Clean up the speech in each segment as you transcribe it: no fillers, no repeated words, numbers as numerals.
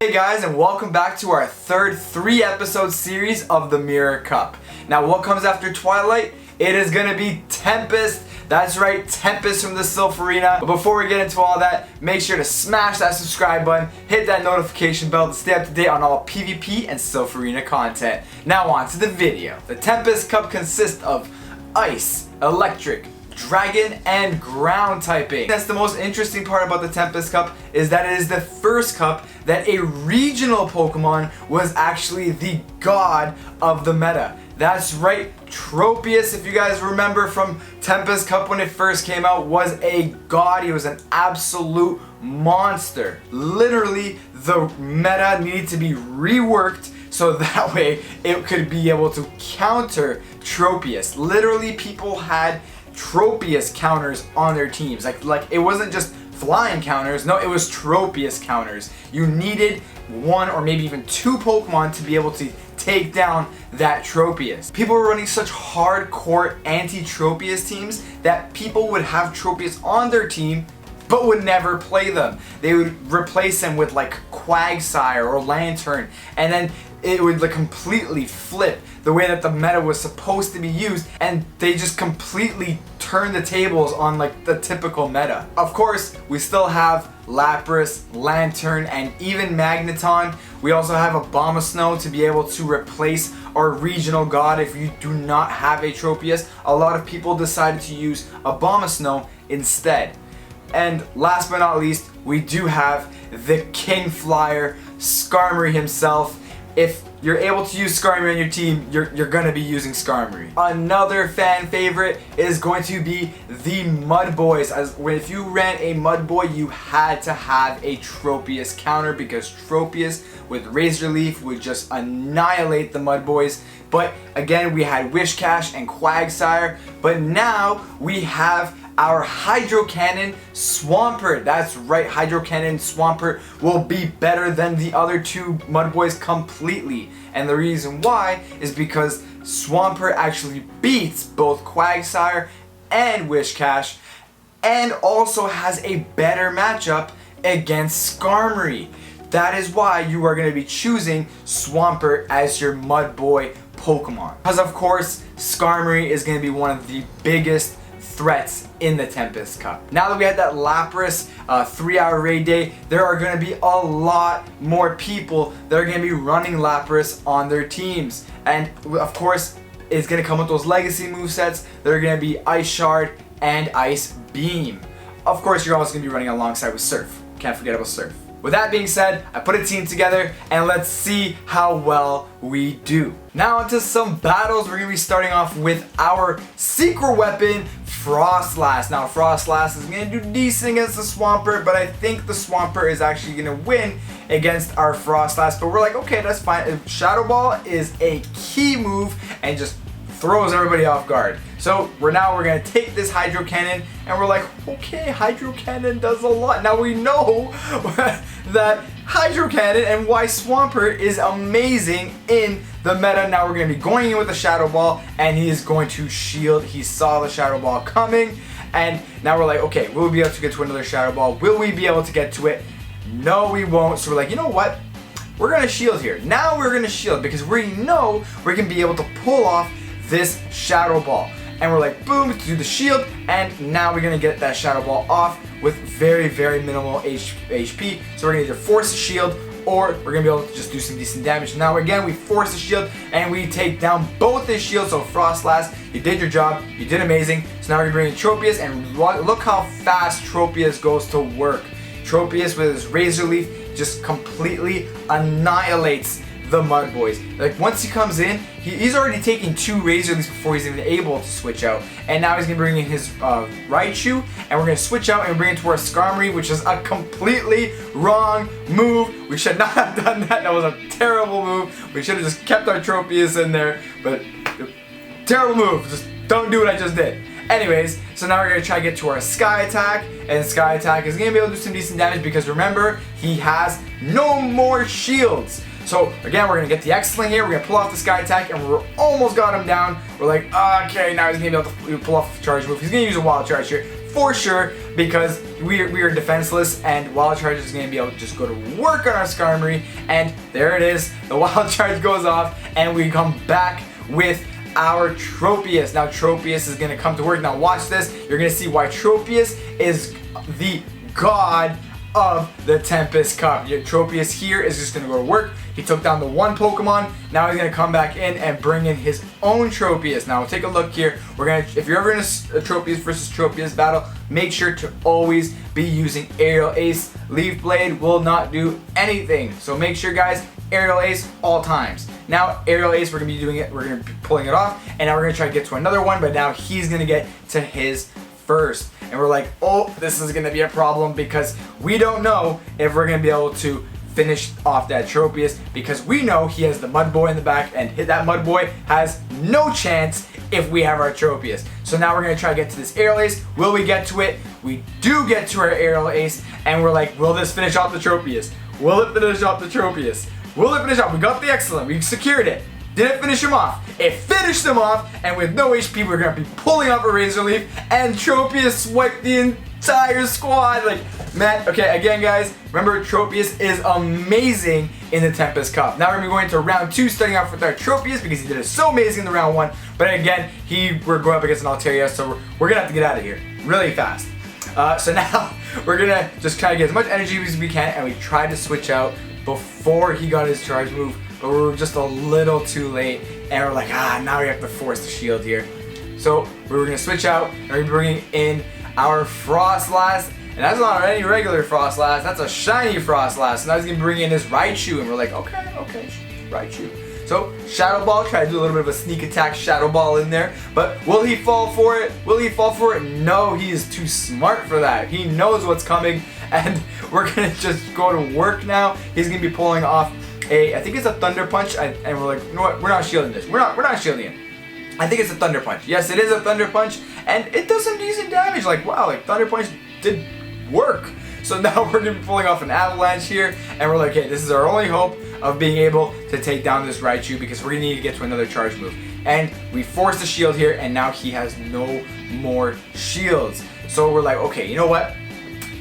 Hey guys, and welcome back to our third 3-episode series of the Mirror Cup. Now what comes after Twilight? It is going to be Tempest. That's right, Tempest from the Silph Arena. But before we get into all that, make sure to smash that subscribe button, hit that notification bell to stay up to date on all PvP and Silph Arena content. Now on to the video. The Tempest Cup consists of Ice, Electric, Dragon, and Ground typing. That's the most interesting part about the Tempest Cup, is that it is the first cup that a regional Pokemon was actually the god of the meta. That's right, Tropius, if you guys remember from Tempest Cup when it first came out, was a god. He was an absolute monster. Literally, the meta needed to be reworked so that way it could be able to counter Tropius. Literally, people had Tropius counters on their teams. Like it wasn't just flying counters, no, it was Tropius counters. You needed one or maybe even two Pokemon to be able to take down that Tropius. People were running such hardcore anti-Tropius teams that people would have Tropius on their team but would never play them. They would replace them with like Quagsire or Lantern, and then it would like completely flip the way that the meta was supposed to be used, and they just completely turn the tables on like the typical meta. Of course, we still have Lapras, Lantern, and even Magneton. We also have Abomasnow to be able to replace our regional god if you do not have a Tropius. A lot of people decided to use Abomasnow instead. And last but not least, we do have the King Flyer, Skarmory himself. If you're able to use Skarmory on your team, you're gonna be using Skarmory. Another fan favorite is going to be the Mud Boys. If you ran a Mud Boy, you had to have a Tropius counter because Tropius with Razor Leaf would just annihilate the Mud Boys. But again, we had Wishcash and Quagsire, but now we have our Hydro Cannon Swampert. That's right, Hydro Cannon Swampert will be better than the other two Mud Boys completely. And the reason why is because Swampert actually beats both Quagsire and Wishcash, and also has a better matchup against Skarmory. That is why you are going to be choosing Swampert as your Mud Boy Pokemon. Because of course, Skarmory is going to be one of the biggest threats in the Tempest Cup. Now that we had that Lapras 3-hour raid day, there are going to be a lot more people that are going to be running Lapras on their teams. And of course, it's going to come with those legacy movesets that are going to be Ice Shard and Ice Beam. Of course, you're also going to be running alongside with Surf. Can't forget about Surf. With that being said, I put a team together and let's see how well we do. Now onto some battles. We're going to be starting off with our secret weapon, Frostlass. Now Frostlass is going to do decent against the Swampert, but I think the Swampert is actually going to win against our Frostlass. But we're like, okay, that's fine. Shadow Ball is a key move and just throws everybody off guard. So we're going to take this Hydro Cannon and we're like, okay, Hydro Cannon does a lot. Now we know that Hydro Cannon and why Swampert is amazing in the meta. Now we're going to be going in with the Shadow Ball and he is going to shield. He saw the Shadow Ball coming and now we're like, okay, will we be able to get to another Shadow Ball? Will we be able to get to it? No, we won't. So we're like, you know what? We're going to shield here. Now we're going to shield because we know we're going to be able to pull off this Shadow Ball. And we're like, boom, to do the shield, and now we're gonna get that Shadow Ball off with very, very minimal HP. So we're gonna either force the shield or we're gonna be able to just do some decent damage. Now again, we force the shield and we take down both the shields. So Frostlass, you did your job, you did amazing. So now we're gonna bring in Tropius, and look how fast Tropius goes to work. Tropius with his Razor Leaf just completely annihilates the Mud Boys. Like once he comes in, he's already taking 2 Razor Leaves before he's even able to switch out. And now he's gonna bring in his Raichu, and we're gonna switch out and bring it to our Skarmory, which is a completely wrong move. We should not have done that. That was a terrible move. We should have just kept our Tropius in there, but terrible move. Just don't do what I just did. Anyways, so now we're gonna try to get to our Sky Attack, and Sky Attack is gonna be able to do some decent damage because remember, he has no more shields. So again, we're gonna get the X-Sling here, we're gonna pull off the Sky Attack, and we're almost got him down. We're like, okay, now he's gonna be able to pull off the Charge move. He's gonna use a Wild Charge here. for sure, because we are defenseless, and Wild Charge is going to be able to just go to work on our Skarmory, and there it is. The Wild Charge goes off, and we come back with our Tropius. Now Tropius is going to come to work. Now watch this. You're going to see why Tropius is the god of the Tempest Cup. Your Tropius here is just going to go to work. He took down the one Pokemon. Now he's going to come back in and bring in his own Tropius. Now take a look here. If you're ever in a Tropius versus Tropius battle, make sure to always be using Aerial Ace. Leaf Blade will not do anything. So make sure, guys, Aerial Ace all times. Now Aerial Ace, we're going to be doing it. We're going to be pulling it off, and now we're going to try to get to another one. But now he's going to get to his first. And we're like, oh, this is going to be a problem, because we don't know if we're going to be able to finish off that Tropius, because we know he has the Mud Boy in the back, and that Mud Boy has no chance if we have our Tropius. So now we're going to try to get to this Aerial Ace. Will we get to it? We do get to our Aerial Ace, and we're like, will this finish off the Tropius? Will it finish off the Tropius? Will it finish off? We got the Excellent. We secured it. Didn't finish him off. It finished him off, and with no HP, we're going to be pulling off a Razor Leaf, and Tropius wiped the entire squad. Like, man, okay, again, guys, remember, Tropius is amazing in the Tempest Cup. Now we're going to be going to round 2, starting off with our Tropius, because he did it so amazing in the round 1, but again, we're going up against an Altaria, so we're going to have to get out of here really fast. So now, we're going to just try to get as much energy as we can, and we tried to switch out before he got his charge move, but we were just a little too late, and we're like, now we have to force the shield here. So we were going to switch out, and we're bringing in our Frostlass, and that's not any regular Frostlass, that's a shiny Frostlass. So now he's going to bring in his Raichu, and we're like, okay, Raichu. So Shadow Ball, try to do a little bit of a sneak attack Shadow Ball in there, but will he fall for it? Will he fall for it? No, he is too smart for that. He knows what's coming, and we're going to just go to work now. He's going to be pulling off I think it's a Thunder Punch, and we're like, you know what, we're not shielding this. We're not shielding it. I think it's a Thunder Punch. Yes, it is a Thunder Punch, and it does some decent damage. Like, wow, like Thunder Punch did work. So now we're going to be pulling off an Avalanche here, and we're like, okay, this is our only hope of being able to take down this Raichu, because we're going to need to get to another charge move. And we forced the shield here, and now he has no more shields. So we're like, okay, you know what?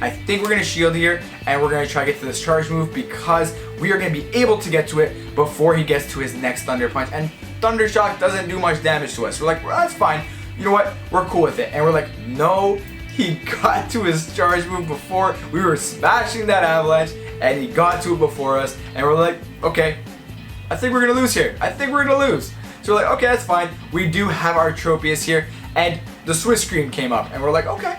I think we're going to shield here, and we're going to try to get to this charge move, because we are going to be able to get to it before he gets to his next Thunder Punch. And Thunder Shock doesn't do much damage to us. We're like, well, that's fine. You know what? We're cool with it. And we're like, no, he got to his charge move before. We were smashing that Avalanche, and he got to it before us. And we're like, okay, I think we're going to lose here. I think we're going to lose. So we're like, okay, that's fine. We do have our Tropius here, and the Swiss screen came up, and we're like, okay,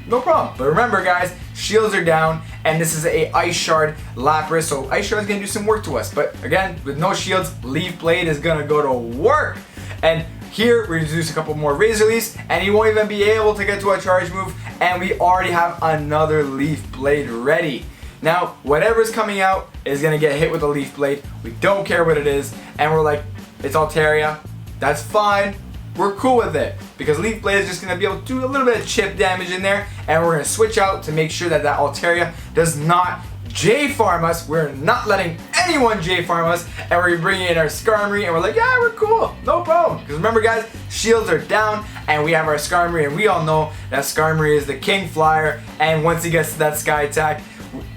no problem. But remember, guys, shields are down, and this is a Ice Shard Lapras, so Ice Shard is going to do some work to us. But again, with no shields, Leaf Blade is going to go to work. And here, we're going to use a couple more Razor Leafs, and he won't even be able to get to a charge move, and we already have another Leaf Blade ready. Now, whatever's coming out is going to get hit with a Leaf Blade. We don't care what it is, and we're like, it's Altaria. That's fine. We're cool with it, because Leaf Blade is just going to be able to do a little bit of chip damage in there, and we're going to switch out to make sure that Altaria does not J-farm us. We're not letting anyone J-farm us, and we're bringing in our Skarmory, and we're like, yeah, we're cool, no problem. Because remember, guys, shields are down, and we have our Skarmory, and we all know that Skarmory is the king flyer, and once he gets to that Sky Attack,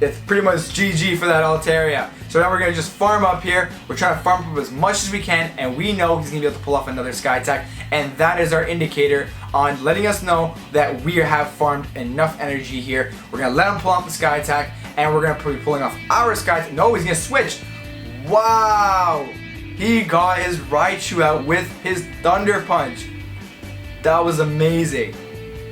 it's pretty much GG for that Altaria. So now we're going to just farm up here. We're trying to farm up as much as we can, and we know he's going to be able to pull off another Sky Attack, and that is our indicator on letting us know that we have farmed enough energy here. We're going to let him pull off the Sky Attack, and we're going to be pulling off our Sky Attack. No, he's going to switch. Wow! He got his Raichu out with his Thunder Punch. That was amazing.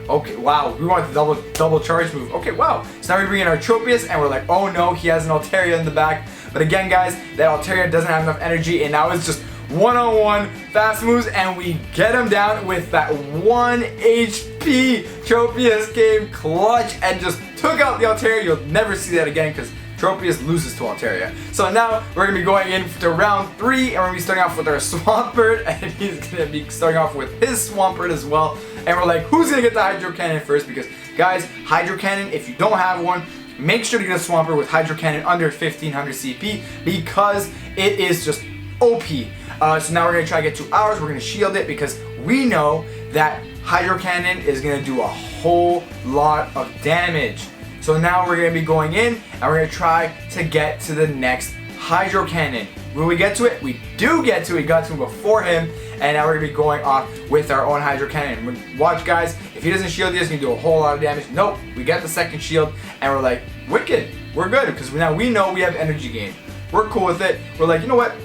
Okay, wow, we want the double charge move. Okay, wow. So now we bring in our Tropius, and we're like, oh no, he has an Altaria in the back. But again, guys, that Altaria doesn't have enough energy, and now it's just one-on-one fast moves, and we get him down with that 1 HP. Tropius came clutch and just took out the Altaria. You'll never see that again, because Tropius loses to Altaria. So now we're going to be going into round 3, and we're going to be starting off with our Swampert, and he's going to be starting off with his Swampert as well. And we're like, who's going to get the Hydro Cannon first? Because, guys, Hydro Cannon, if you don't have one, make sure to get a Swampert with Hydro Cannon under 1500 CP, because it is just OP. So now we're going to try to get to ours. We're going to shield it, because we know that Hydro Cannon is going to do a whole lot of damage. So now we're going to be going in and we're going to try to get to the next Hydro Cannon. Will we get to it? We do get to it. We got to him before him. And now we're going to be going off with our own Hydro Cannon. Watch, guys. If he doesn't shield you, he's going to do a whole lot of damage. Nope. We get the second shield. And we're like, wicked. We're good. Because now we know we have energy gain. We're cool with it. We're like, you know what?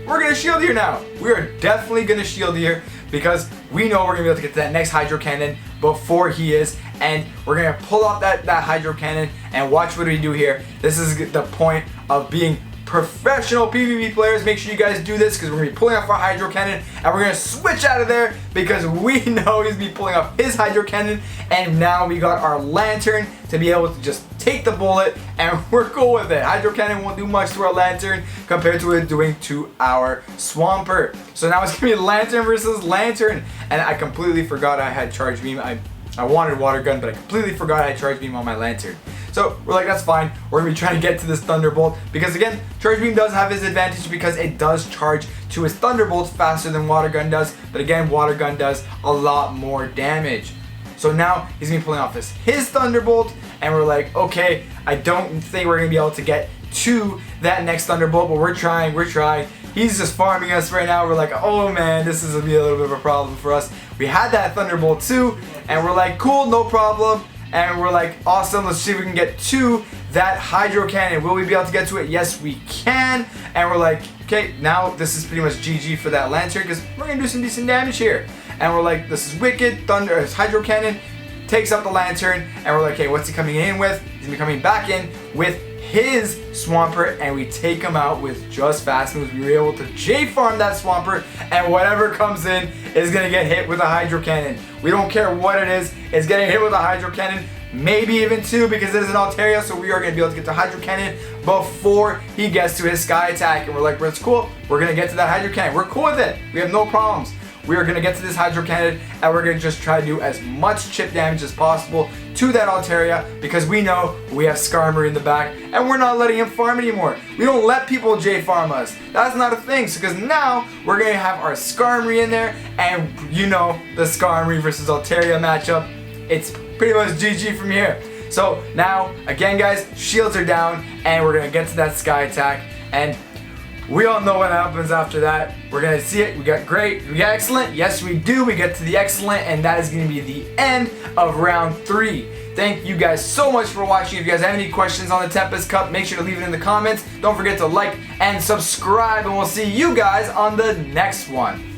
We're going to shield here now. We are definitely going to shield here. Because we know we're going to be able to get to that next Hydro Cannon before he is. And we're going to pull off that Hydro Cannon. And watch what we do here. This is the point of being professional PvP players. Make sure you guys do this because we're going to be pulling off our Hydro Cannon and we're going to switch out of there because we know he's going to be pulling off his Hydro Cannon, and now we got our Lantern to be able to just take the bullet and we're cool with it. Hydro Cannon won't do much to our Lantern compared to it doing to our Swampert. So now it's going to be Lantern versus Lantern, and I completely forgot I had Charge Beam. I wanted Water Gun, but I completely forgot I had Charge Beam on my Lantern. So we're like, that's fine. We're going to be trying to get to this Thunderbolt because, again, Charge Beam does have his advantage because it does charge to his Thunderbolt faster than Water Gun does. But again, Water Gun does a lot more damage. So now he's going to be pulling off his Thunderbolt, and we're like, okay, I don't think we're going to be able to get to that next Thunderbolt, but we're trying. He's just farming us right now. We're like, oh man, this is going to be a little bit of a problem for us. We had that Thunderbolt too, and we're like, cool, no problem. And we're like, awesome, let's see if we can get to that Hydro Cannon. Will we be able to get to it? Yes, we can. And we're like, okay, now this is pretty much GG for that Lantern because we're going to do some decent damage here. And we're like, this is wicked. Hydro Cannon takes up the Lantern. And we're like, okay, what's he coming in with? He's going to be coming back in with his Swampert, and we take him out with just fast moves. We were able to J-farm that Swampert, and whatever comes in is going to get hit with a Hydro Cannon. We don't care what it is, it's getting hit with a Hydro Cannon, maybe even two because it is an Altaria, so we are going to be able to get to Hydro Cannon before he gets to his Sky Attack. And we're like, well, it's cool, we're going to get to that Hydro Cannon. We're cool with it, we have no problems. We are going to get to this Hydro Cannon and we're going to just try to do as much chip damage as possible to that Altaria because we know we have Skarmory in the back and we're not letting him farm anymore. We don't let people J-farm us. That's not a thing. So because now we're going to have our Skarmory in there, and you know the Skarmory versus Altaria matchup. It's pretty much GG from here. So now, again guys, shields are down and we're going to get to that Sky Attack, and we all know what happens after that. We're going to see it. We got great. We got excellent. Yes, we do. We get to the excellent, and that is going to be the end of round 3. Thank you guys so much for watching. If you guys have any questions on the Tempest Cup, make sure to leave it in the comments. Don't forget to like and subscribe, and we'll see you guys on the next one.